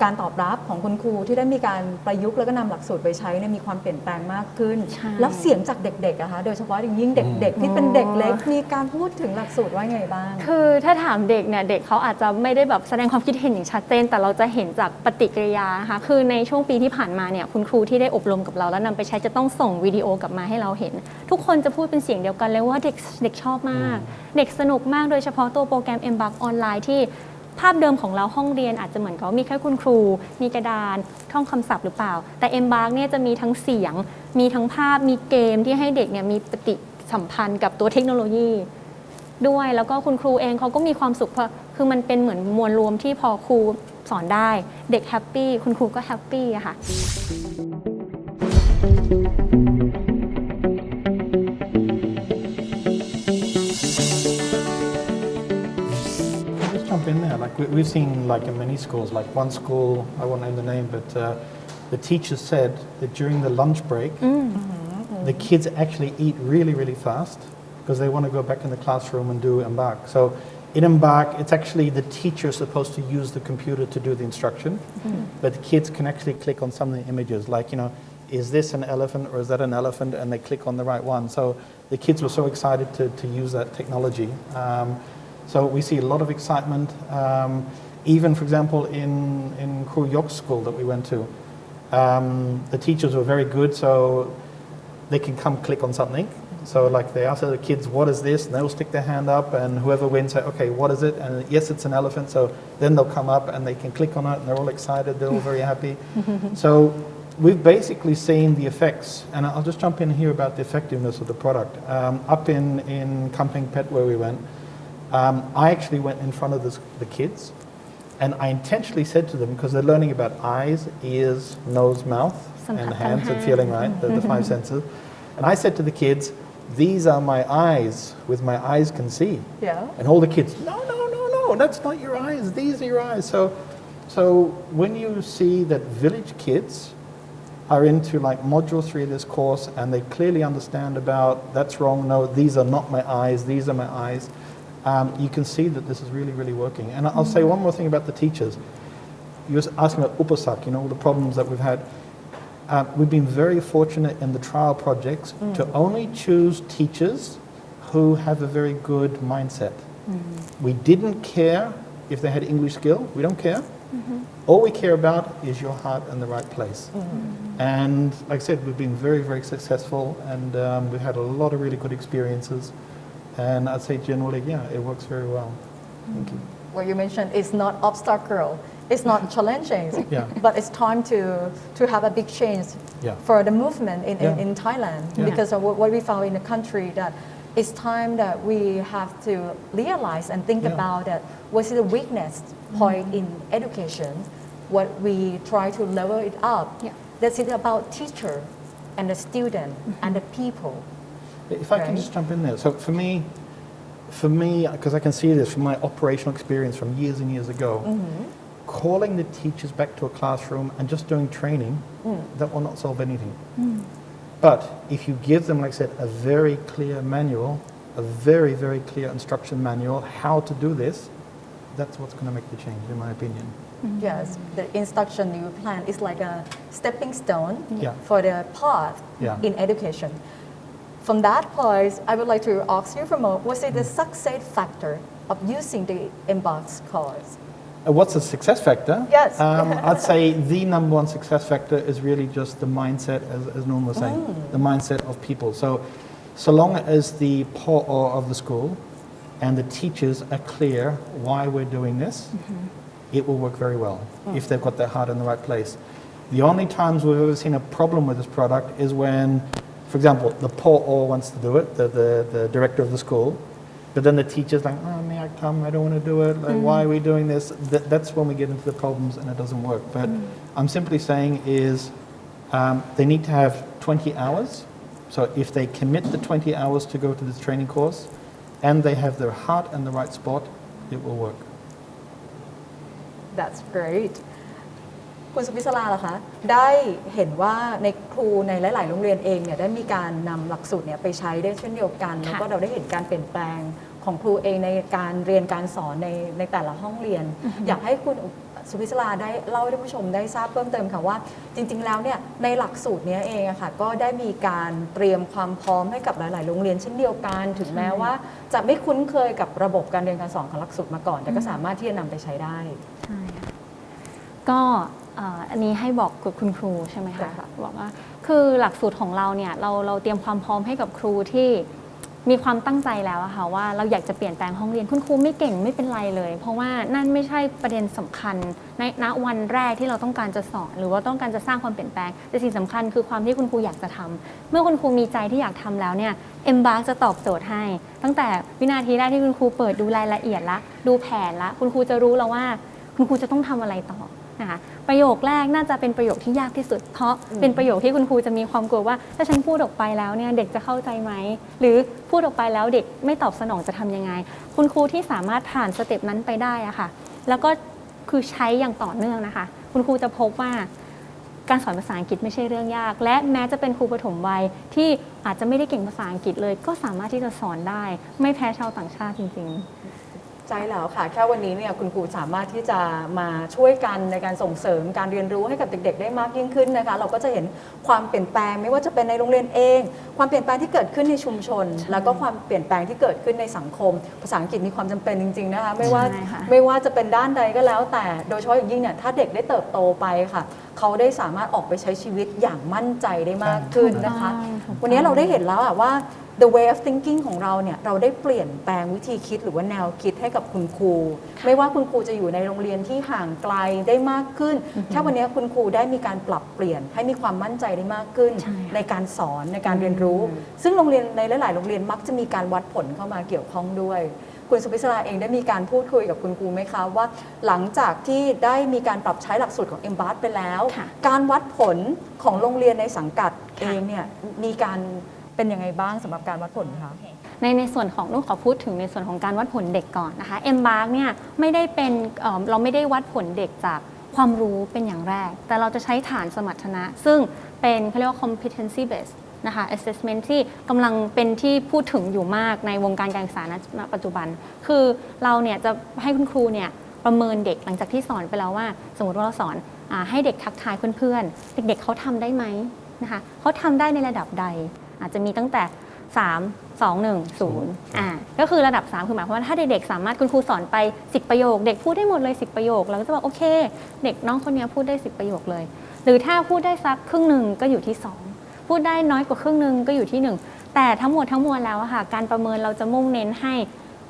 การตอบรับของคุณครูที่ได้มีการประยุกต์แล้วก็นำหลักสูตรไปใช้มีความเปลี่ยนแปลงมากขึ้นแล้วเสียงจากเด็กๆนะคะโดยเฉพาะอย่างยิ่งเด็กๆที่เป็นเด็กเล็กมีการพูดถึงหลักสูตรว่าไงบ้างคือถ้าถามเด็กเนี่ยเด็กเขาอาจจะไม่ได้แบบแสดงความคิดเห็นอย่างชัดเจนแต่เราจะเห็นจากปฏิกิริยานะคะคือในช่วงปีที่ผ่านมาเนี่ยคุณครูที่ได้อบรมกับเราแล้วนำไปใช้จะต้องส่งวิดีโอกลับมาให้เราเห็นทุกคนจะพูดเป็นเสียงเดียวกันเลยว่าเด็กชอบมากเด็กสนุกมากโดยเฉพาะตัวโปรแกรม MBAC ออนไลน์ที่ภาพเดิมของเราห้องเรียนอาจจะเหมือนกับมีแค่คุณครูมีกระดานท่องคำศัพท์หรือเปล่าแต่ MBAC เนี่ยจะมีทั้งเสียงมีทั้งภาพมีเกมที่ให้เด็กเนี่ยมีปฏิสัมพันธ์กับตัวเทคโนโลยีด้วยแล้วก็คุณครูเองเขาก็มีความสุขเพราะคือมันเป็นเหมือนมวลรวมที่พอครูสอนได้เด็กแฮปปี้คุณครูก็แฮปปี้อะค่ะ In there, like we've seen, like in many schools, like one school, I won't name the name, but the teacher said that during the lunch break, the kids actually eat really, really fast because they want to go back in the classroom and do MBAC. So in MBAC, it's actually the teacher supposed to use the computer to do the instruction, but the kids can actually click on some of the images, like, you know, is this an elephant or is that an elephant? And they click on the right one. So the kids were so excited to use that technology. So we see a lot of excitement. Even, for example, in Karaoke school that we went to, the teachers were very good. So they can come click on something. So like they ask the kids, what is this? And they'll stick their hand up and whoever wins say, okay, what is it? And yes, it's an elephant. So then they'll come up and they can click on it and they're all excited. They're all very happy. So we've basically seen the effects. And I'll just jump in here about the effectiveness of the product. Up in Camping Pet where we went, I actually went in front of the kids and I intentionally said to them, because they're learning about eyes, ears, nose, mouth, and hands and feeling, right? The five senses. And I said to the kids, these are my eyes, with my eyes can see. Yeah. And all the kids, no, that's not your eyes, these are your eyes. So when you see that village kids are into like module 3 of this course and they clearly understand about that's wrong, no, these are not my eyes, these are my eyes, you can see that this is really, really working. And I'll say one more thing about the teachers. You were asking about upasak, all the problems that we've had. We've been very fortunate in the trial projects to only choose teachers who have a very good mindset. We didn't care if they had English skill. We don't care. All we care about is your heart in the right place. And like I said, we've been very, very successful and we've had a lot of really good experiences. And I'd say generally, yeah, it works very well. Thank you. What you mentioned is not obstacle. It's not challenging, Yeah. but it's time to have a big change Yeah. for the movement in Yeah. Thailand Yeah. because of what we found in the country that it's time that we have to realize and think Yeah. about that what is the weakness point in education, what we try to level it up. Yeah. That's it about teacher and the student and the people. If I can Right. just jump in there. So for me, because I can see this from my operational experience from years and years ago, calling the teachers back to a classroom and just doing training, that will not solve anything. But if you give them, like I said, a very clear manual, a very, very clear instruction manual, how to do this, that's what's going to make the change, in my opinion. Yes, the instruction you plan is like a stepping stone Yeah. for the path Yeah. in education. From that point, I would like to ask you for more. What's the success factor of using the Embark course? What's a success factor? Yes. I'd say the number one success factor is really just the mindset, as Norm was saying, the mindset of people. So long as the po'o of the school and the teachers are clear why we're doing this, it will work very well if they've got their heart in the right place. The only times we've ever seen a problem with this product is when, for example, the po'o wants to do it, the director of the school, but then the teacher's like, oh, may I come? I don't want to do it. Like, why are we doing this? That's when we get into the problems and it doesn't work. But I'm simply saying is they need to have 20 hours. So if they commit the 20 hours to go to this training course and they have their heart in the right spot, it will work. That's great. คุณสุพิศราล่ะคะได้เห็นว่าในครูในหลายๆโรงเรียนเองเนี่ยได้มีการนำหลักสูตรเนี่ยไปใช้ได้เช่นเดียวกันแล้วก็เราได้เห็นการเปลี่ยนแปลงของครูเองในการเรียนการสอนในแต่ละห้องเรียน อยากให้คุณสุพิศราได้เล่าให้ท่านผู้ชมได้ทราบเพิ่มเติมค่ะว่าจริงๆแล้วเนี่ยในหลักสูตรนี้เองอะค่ะก็ได้มีการเตรียมความพร้อมให้กับหลายๆโรงเรียนเช่นเดียวกันถึงแม้ว่าจะไม่คุ้นเคยกับระบบการเรียนการสอนของหลักสูตรมาก่อนแต่ก็สามารถที่จะนำไปใช้ได้ ใช่ค่ะก็อันนี้ให้บอกกับคุณครูใช่ไหมคะ ค่ะ บอกว่าคือหลักสูตรของเราเนี่ยเราเตรียมความพร้อมให้กับครูที่มีความตั้งใจแล้วอะค่ะว่าเราอยากจะเปลี่ยนแปลงห้องเรียนคุณครูไม่เก่งไม่เป็นไรเลย เพราะว่านั่นไม่ใช่ประเด็นสำคัญในณวันแรกที่เราต้องการจะสอนหรือว่าต้องการจะสร้างความเปลี่ยนแปลงแต่สิ่งสำคัญคือความที่คุณครูอยากจะทำเมื่อคุณครูมีใจที่อยากทำแล้วเนี่ย Embark จะตอบโจทย์ให้ตั้งแต่วินาทีแรกที่คุณครูเปิดดูรายละเอียดละดูแผนละคุณครูจะรู้แล้วว่าคุณครูจะต้องทำอะไรต่อนะคะประโยคแรกน่าจะเป็นประโยคที่ยากที่สุดเพราะเป็นประโยคที่คุณครูจะมีความกลัวว่าถ้าฉันพูดออกไปแล้วเนี่ยเด็กจะเข้าใจไหมหรือพูดออกไปแล้วเด็กไม่ตอบสนองจะทำยังไงคุณครูที่สามารถผ่านสเต็ปนั้นไปได้อะค่ะแล้วก็คือใช้อย่างต่อเนื่องนะคะคุณครูจะพบว่าการสอนภาษาอังกฤษไม่ใช่เรื่องยากและแม้จะเป็นครูประถมวัยที่อาจจะไม่ได้เก่งภาษาอังกฤษเลยก็สามารถที่จะสอนได้ไม่แพ้ชาวต่างชาติจริงๆใช่แล้วค่ะแค่วันนี้เนี่ยคุณครูสามารถที่จะมาช่วยกันในการส่งเสริมการเรียนรู้ให้กับเด็กๆได้มากยิ่งขึ้นนะคะเราก็จะเห็นความเปลี่ยนแปลงไม่ว่าจะเป็นในโรงเรียนเอง ความเปลี่ยนแปลงที่เกิดขึ้นในชุมชน แล้วก็ความเปลี่ยนแปลงที่เกิดขึ้นในสังคมภาษาอังกฤษมีความจำเป็นจริงๆนะคะไม่ว่าจะเป็นด้านใดก็แล้วแต่โดยเฉพาะอย่างยิ่งเนี่ยถ้าเด็กได้เติบโตไปค่ะเขาได้สามารถออกไปใช้ชีวิตอย่างมั่นใจได้มากขึ้นนะคะวันนี้เราได้เห็นแล้วว่า the way of thinking ของเราเนี่ยเราได้เปลี่ยนแปลงวิธีคิดหรือว่าแนวคิดให้กับคุณครูไม่ว่าคุณครูจะอยู่ในโรงเรียนที่ห่างไกลได้มากขึ้นแค่วันนี้คุณครูได้มีการปรับเปลี่ยนให้มีความมั่นใจได้มากขึ้นในการสอนในการเรียนรู้ซึ่งโรงเรียนในหลายๆโรงเรียนมักจะมีการวัดผลเข้ามาเกี่ยวข้องด้วยคุณสุพิศราเองได้มีการพูดคุยกับคุณครูไหมคะว่าหลังจากที่ได้มีการปรับใช้หลักสูตรของ MBART ไปแล้วการวัดผลของโรงเรียนในสังกัดเองเนี่ยมีการเป็นยังไงบ้างสำหรับการวัดผลคะในส่วนของลูกขอพูดถึงในส่วนของการวัดผลเด็กก่อนนะคะ MBART เนี่ยไม่ได้เป็นเราไม่ได้วัดผลเด็กจากความรู้เป็นอย่างแรกแต่เราจะใช้ฐานสมรรถนะซึ่งเป็นเขาเรียกว่า competency based นะคะ assessment ที่กำลังเป็นที่พูดถึงอยู่มากในวงการการศึกษาณปัจจุบันคือเราเนี่ยจะให้คุณครูเนี่ยประเมินเด็กหลังจากที่สอนไปแล้วว่าสมมติว่าเราสอนให้เด็กทักทายเพื่อนๆเด็กๆเขาทำได้ไหมนะคะเขาทำได้ในระดับใดอาจจะมีตั้งแต่3 2 1 0ก็คือระดับ3คือหมายความว่าถ้าเด็กๆสามารถคุณครูสอนไป10ประโยคเด็กพูดได้หมดเลย10ประโยคเราก็จะบอกโอเคเด็กน้องคนนี้พูดได้10ประโยคเลยหรือถ้าพูดได้สักครึ่งหนึ่งก็อยู่ที่2พูดได้น้อยกว่าครึ่งหนึ่งก็อยู่ที่1แต่ทั้งหมดทั้งมวลแล้วค่ะการประเมินเราจะมุ่งเน้นให้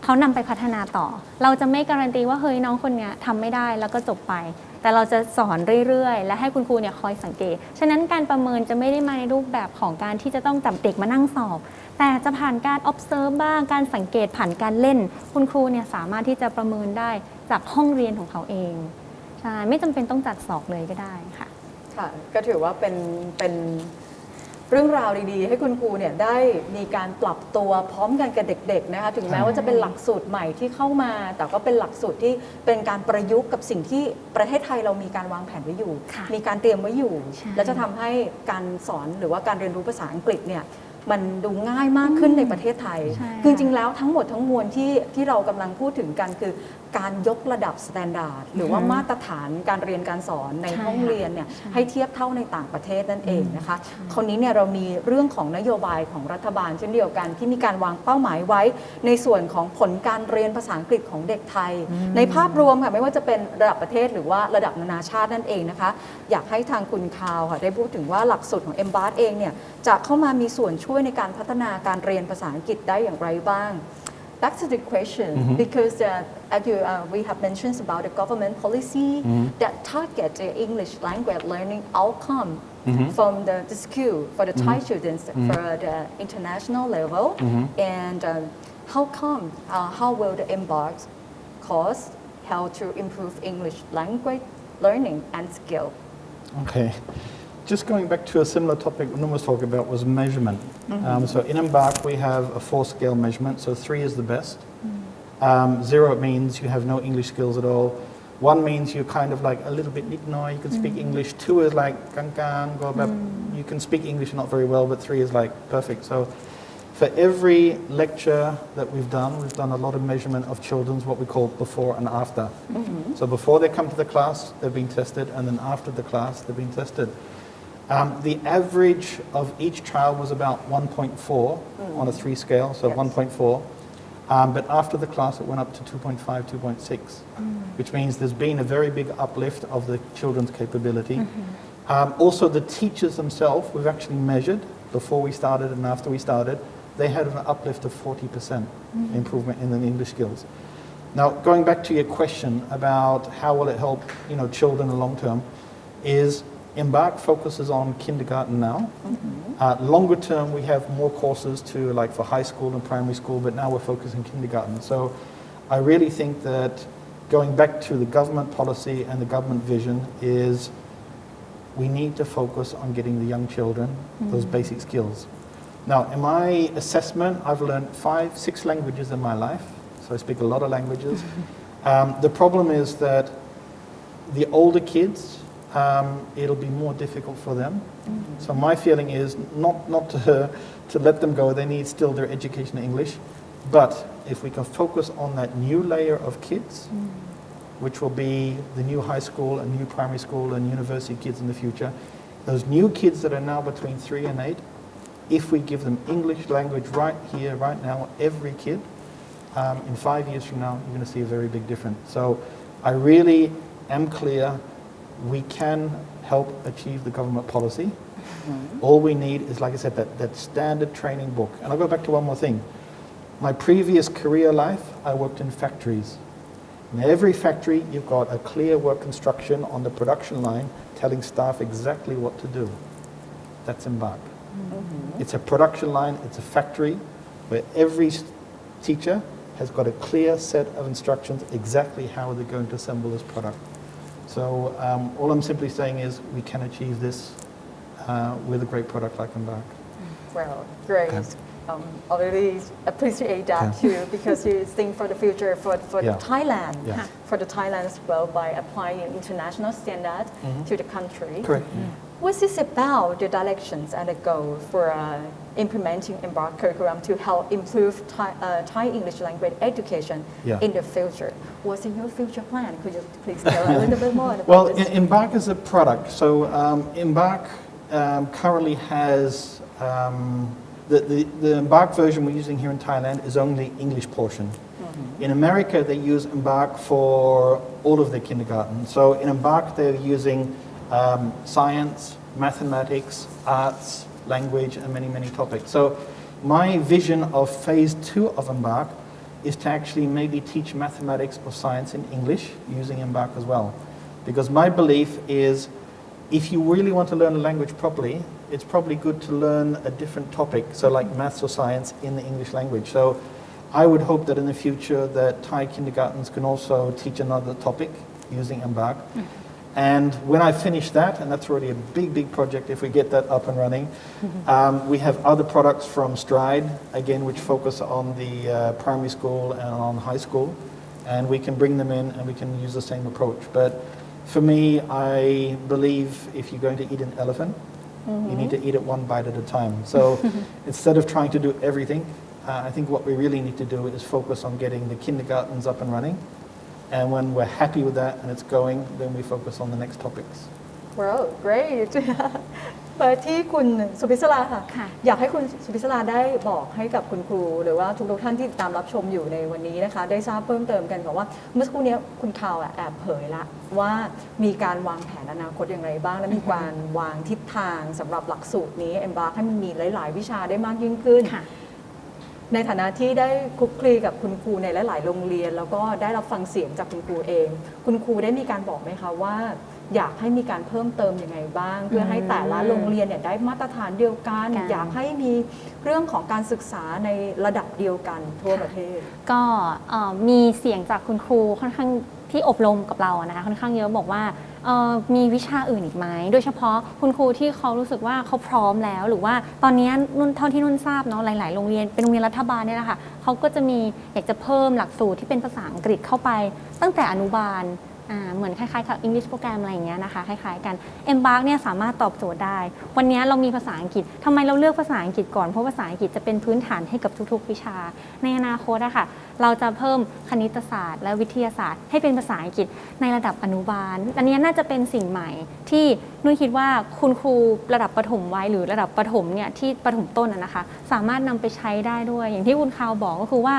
เขานำไปพัฒนาต่อเราจะไม่การันตีว่าเฮ้ยน้องคนนี้ทำไม่ได้แล้วก็จบไปแต่เราจะสอนเรื่อยๆและให้คุณครูเนี่ยคอยสังเกตฉะนั้นการประเมินจะไม่ได้มาในรูปแบบของการที่จะต้องจับเด็กมานั่งสอบแต่จะผ่านการ observe บ้างการสังเกตผ่านการเล่นคุณครูเนี่ยสามารถที่จะประเมินได้จากห้องเรียนของเขาเองใช่ไม่จำเป็นต้องจัดสอบเลยก็ได้ค่ะค่ะก็ถือว่าเป็นเรื่องราวดีๆให้คุณครูเนี่ยได้มีการปรับตัวพร้อมกันกับเด็กๆนะคะถึงแม้ว่าจะเป็นหลักสูตรใหม่ที่เข้ามาแต่ก็เป็นหลักสูตรที่เป็นการประยุกต์กับสิ่งที่ประเทศไทยเรามีการวางแผนไว้อยู่มีการเตรียมไว้อยู่และจะทำให้การสอนหรือว่าการเรียนรู้ภาษาอังกฤษเนี่ยมันดูง่ายมากขึ้นในประเทศไทยคือจริงๆแล้วทั้งหมดทั้งมวลที่เรากำลังพูดถึงกันคือการยกระดับสแตนดาร์ดหรือว่ามาตรฐานการเรียนการสอนในห้องเรียนเนี่ยให้เทียบเท่าในต่างประเทศนั่นเองนะคะคราวนี้เนี่ยเรามีเรื่องของนโยบายของรัฐบาลเช่นเดียวกันที่มีการวางเป้าหมายไว้ในส่วนของผลการเรียนภาษาอังกฤษของเด็กไทยในภาพรวมค่ะไม่ว่าจะเป็นระดับประเทศหรือว่าระดับนานาชาตินั่นเองนะคะอยากให้ทางคุณคาวค่ะได้พูดถึงว่าหลักสูตรของ MBART เองเนี่ยจะเข้ามามีส่วนช่วยในการพัฒนาการเรียนภาษาอังกฤษได้อย่างไรบ้างBack to the question, because we have mentioned about the government policy that target the English language learning outcome from the school for the Thai children for the international level, and how come, how will the MBART course help to improve English language learning and skill? Okay. Just going back to a similar topic Unum was talking about was measurement. So in Embark we have a 4-scale measurement, so 3 is the best. 0 means you have no English skills at all. 1 means you're kind of like a little bit nitnoy, you can speak English. 2 is like kang you can speak English not very well, but 3 is like perfect. So for every lecture that we've done a lot of measurement of children's what we call before and after. So before they come to the class, they've been tested, and then after the class, they've been tested. The average of each child was about 1.4 on a 3 scale, so 1.4. But after the class, it went up to 2.5, 2.6, which means there's been a very big uplift of the children's capability. Also, the teachers themselves, we've actually measured before we started and after we started, they had an uplift of 40% improvement in the English skills. Now, going back to your question about how will it help, children in the long term, is Embark focuses on kindergarten now. Longer term, we have more courses to like for high school and primary school, but now we're focusing kindergarten. So I really think that going back to the government policy and the government vision is we need to focus on getting the young children those basic skills. Now, in my assessment, I've learned 5, 6 languages in my life, so I speak a lot of languages. The problem is that the older kids, it'll be more difficult for them. So my feeling is not to let them go. They need still their education in English. But if we can focus on that new layer of kids, which will be the new high school and new primary school and university kids in the future, those new kids that are now between 3 and 8, if we give them English language right here, right now, every kid, in 5 years from now, you're going to see a very big difference. So I really am clear we can help achieve the government policy. All we need is, like I said, that standard training book. And I'll go back to one more thing. My previous career life, I worked in factories. In every factory, you've got a clear work instruction on the production line telling staff exactly what to do. That's Embark. It's a production line, it's a factory where every teacher has got a clear set of instructions exactly how they're going to assemble this product. So all I'm simply saying is we can achieve this with a great product like Embark. Well, great. I really appreciate that too, because you think for the future for Thailand, for the Thailand as well, by applying international standards to the country. Correct. What's this about, the directions and the goal for implementing Embark curriculum to help improve Thai English language education in the future? What's in your future plan? Could you please tell a little bit more about well, this? Embark is a product. So Embark currently has the Embark version we're using here in Thailand is only the English portion. In America, they use Embark for all of their kindergarten. So in Embark, they're using science, mathematics, arts, language, and many, many topics. So my vision of phase 2 of Embark is to actually maybe teach mathematics or science in English using Embark as well. Because my belief is if you really want to learn a language properly, it's probably good to learn a different topic, so like maths or science in the English language. So I would hope that in the future that Thai kindergartens can also teach another topic using Embark. And when I finish that, and that's already a big, big project if we get that up and running, we have other products from Stride, again, which focus on the primary school and on high school. And we can bring them in and we can use the same approach. But for me, I believe if you're going to eat an elephant, you need to eat it one bite at a time. So instead of trying to do everything, I think what we really need to do is focus on getting the kindergartens up and running. And when we're happy with that and it's going, then we focus on the next topics. Well, great. เปิดที่คุณสุพิศราค่ะ อยากให้คุณสุพิศราได้บอกให้กับคุณครูหรือว่าทุกท่านที่ติดตามรับชมอยู่ในวันนี้นะคะได้ทราบเพิ่มเติมกันค่ะว่าเมื่อสักครู่นี้คุณคาวแอบเผยละว่ามีการวางแผนอนาคตอย่างไรบ้างและมีการวางทิศทางสำหรับหลักสูตรนี้ Embark ให้มันมีหลายๆวิชาได้มากยิ่งขึ้นในฐานะที่ได้คลุกคลีกับคุณครูในหลายๆโรงเรียนแล้วก็ได้รับฟังเสียงจากคุณครูเองคุณครูได้มีการบอกไหมคะว่าอยากให้มีการเพิ่มเติมยังไงบ้างเพื่อให้แต่ละโรงเรียนเนี่ยได้มาตรฐานเดียวกันอยากให้มีเรื่องของการศึกษาในระดับเดียวกันทั่วประเทศก็มีเสียงจากคุณครูค่อนข้างที่อบรมกับเรานะคะค่อนข้างเยอะบอกว่ามีวิชาอื่นอีกไหมโดยเฉพาะคุณครูที่เขารู้สึกว่าเขาพร้อมแล้วหรือว่าตอนนี้นุ่นเท่าที่นุ่นทราบเนาะหลายๆโรงเรียนเป็นโรงเรียนรัฐบาลเนี่ยแหละค่ะเขาก็จะมีอยากจะเพิ่มหลักสูตรที่เป็นภาษาอังกฤษเข้าไปตั้งแต่อนุบาลเหมือนคล้ายๆกับ English โปรแกรมอะไรอย่างเงี้ยนะคะคล้ายๆกัน Embark เนี่ยสามารถตอบโจทย์ได้วันนี้เรามีภาษาอังกฤษทำไมเราเลือกภาษาอังกฤษก่อนเพราะภาษาอังกฤษจะเป็นพื้นฐานให้กับทุกๆวิชาในอนาคตอะค่ะเราจะเพิ่มคณิตศาสตร์และวิทยาศาสตร์ให้เป็นภาษาอังกฤษในระดับอนุบาลอันนี้น่าจะเป็นสิ่งใหม่ที่นุ่นคิดว่าคุณครูระดับประถมวัยหรือระดับประถมเนี่ยที่ประถมต้นนะคะสามารถนำไปใช้ได้ด้วยอย่างที่คุณคาวบอกก็คือว่า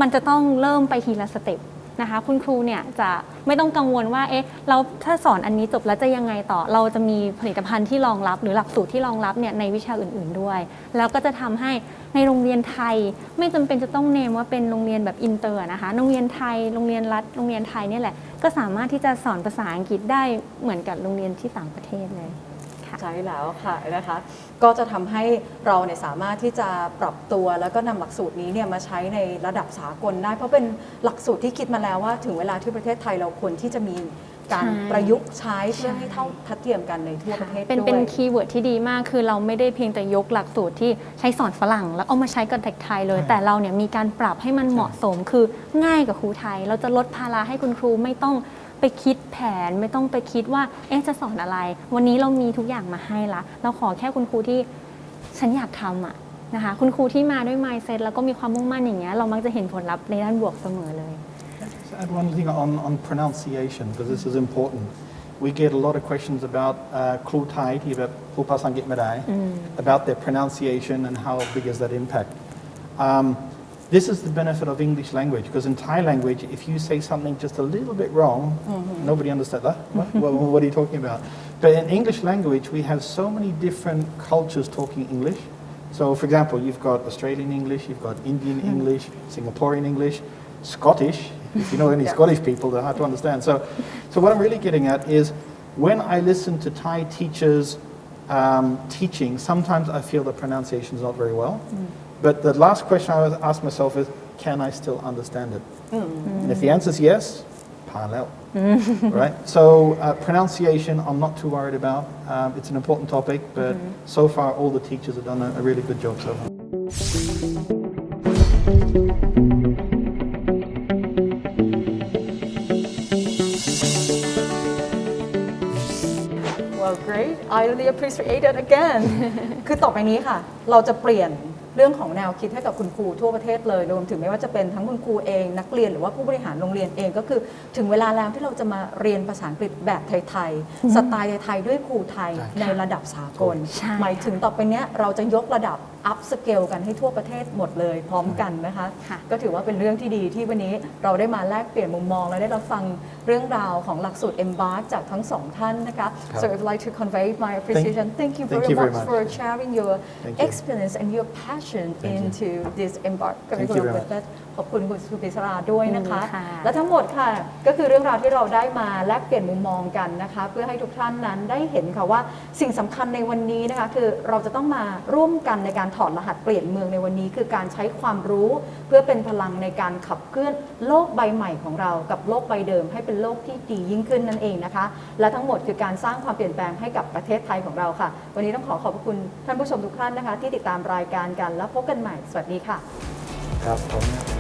มันจะต้องเริ่มไปทีละสเต็ปนะคะคุณครูเนี่ยจะไม่ต้องกังวลว่าเราถ้าสอนอันนี้จบแล้วจะยังไงต่อเราจะมีผลิตภัณฑ์ที่รองรับหรือหลักสูตรที่รองรับเนี่ยในวิชาอื่นๆด้วยแล้วก็จะทำให้ในโรงเรียนไทยไม่จำเป็นจะต้องเนมว่าเป็นโรงเรียนแบบอินเตอร์นะคะโรงเรียนไทยโรงเรียนรัฐโรงเรียนไทยนี่แหละก็สามารถที่จะสอนภาษาอังกฤษได้เหมือนกับโรงเรียนที่ต่างประเทศเลยใช่แล้วค่ะนะคะก็จะทำให้เราเนี่ยสามารถที่จะปรับตัวแล้วก็นำหลักสูตรนี้เนี่ยมาใช้ในระดับสากลได้เพราะเป็นหลักสูตรที่คิดมาแล้วว่าถึงเวลาที่ประเทศไทยเราควรที่จะมีการประยุกต์ใช้เพื่อให้เท่าทัดเทียมกันในทั่วประเทศด้วยเป็นคีย์เวิร์ดที่ดีมากคือเราไม่ได้เพียงแต่ยกหลักสูตรที่ใช้สอนฝรั่งแล้วเอามาใช้กับเด็กไทยเลยแต่เราเนี่ยมีการปรับให้มันเหมาะสมคือง่ายกับครูไทยเราจะลดภาระให้คุณครูไม่ต้องไปคิดแผนไม่ต้องไปคิดว่าจะสอนอะไรวันนี้เรามีทุกอย่างมาให้ละเราขอแค่คุณครูที่ฉันอยากทำนะคะคุณครูที่มาด้วย mindset แล้วก็มีความมุ่งมั่นอย่างเงี้ยเรามักจะเห็นผลลัพธ์ในด้านบวกเสมอเลย Add one thing on pronunciation because this is important. we get a lot of questions about ครูไทยที่แบบพูดภาษาอังกฤษไม่ได้ about their pronunciation and how big is that impact. This is the benefit of English language because in Thai language, if you say something just a little bit wrong, nobody understands that. What are you talking about? But in English language, we have so many different cultures talking English. So, for example, you've got Australian English, you've got Indian English, Singaporean English, Scottish. If you know any Scottish people, they're hard to understand. So what I'm really getting at is when I listen to Thai teachers teaching, sometimes I feel the pronunciation is not very well. But the last question I always ask myself is, can I still understand it? And if the answer is yes, right? So pronunciation, I'm not too worried about. It's an important topic, but so far all the teachers have done a really good job so far. Well, great. I really appreciate it again. คือต่อไปนี้ค่ะ เราจะเปลี่ยนเรื่องของแนวคิดให้กับคุณครูทั่วประเทศเลยรวมถึงไม่ว่าจะเป็นทั้งคุณครูเองนักเรียนหรือว่าผู้บริหารโรงเรียนเองก็คือถึงเวลาแล้วที่เราจะมาเรียนภาษาอังกฤษแบบไทยๆสไตล์ไทยๆด้วยครูไทยในระดับสากลหมายถึงต่อไปเนี้ยเราจะยกระดับอัพสเกลกันให้ทั่วประเทศหมดเลยพร้อมกันนะคะก็ถือว่าเป็นเรื่องที่ดีที่วันนี้เราได้มาแลกเปลี่ยนมุมมองและได้รับฟังเรื่องราวของหลักสูตร Embark จากทั้งสองท่านนะคะ So I would like to convey my appreciation. Thank you very much for sharing your experience and your passion into this Embark curriculum with us. ขอบคุณคุณสุภิษราด้วยนะคะและทั้งหมดค่ะก็คือเรื่องราวที่เราได้มาแลกเปลี่ยนมุมมองกันนะคะเพื่อให้ทุกท่านนั้นได้เห็นค่ะว่าสิ่งสำคัญในวันนี้นะคะคือเราจะต้องมาร่วมกันในการถอดรหัสเปลี่ยนเมืองในวันนี้คือการใช้ความรู้เพื่อเป็นพลังในการขับเคลื่อนโลกใบใหม่ของเรากับโลกใบเดิมให้เป็นโลกที่ดียิ่งขึ้นนั่นเองนะคะและทั้งหมดคือการสร้างความเปลี่ยนแปลงให้กับประเทศไทยของเราค่ะวันนี้ต้องขอบคุณท่านผู้ชมทุกท่านนะคะที่ติดตามรายการกันแล้วพบกันใหม่สวัสดีค่ะครับผม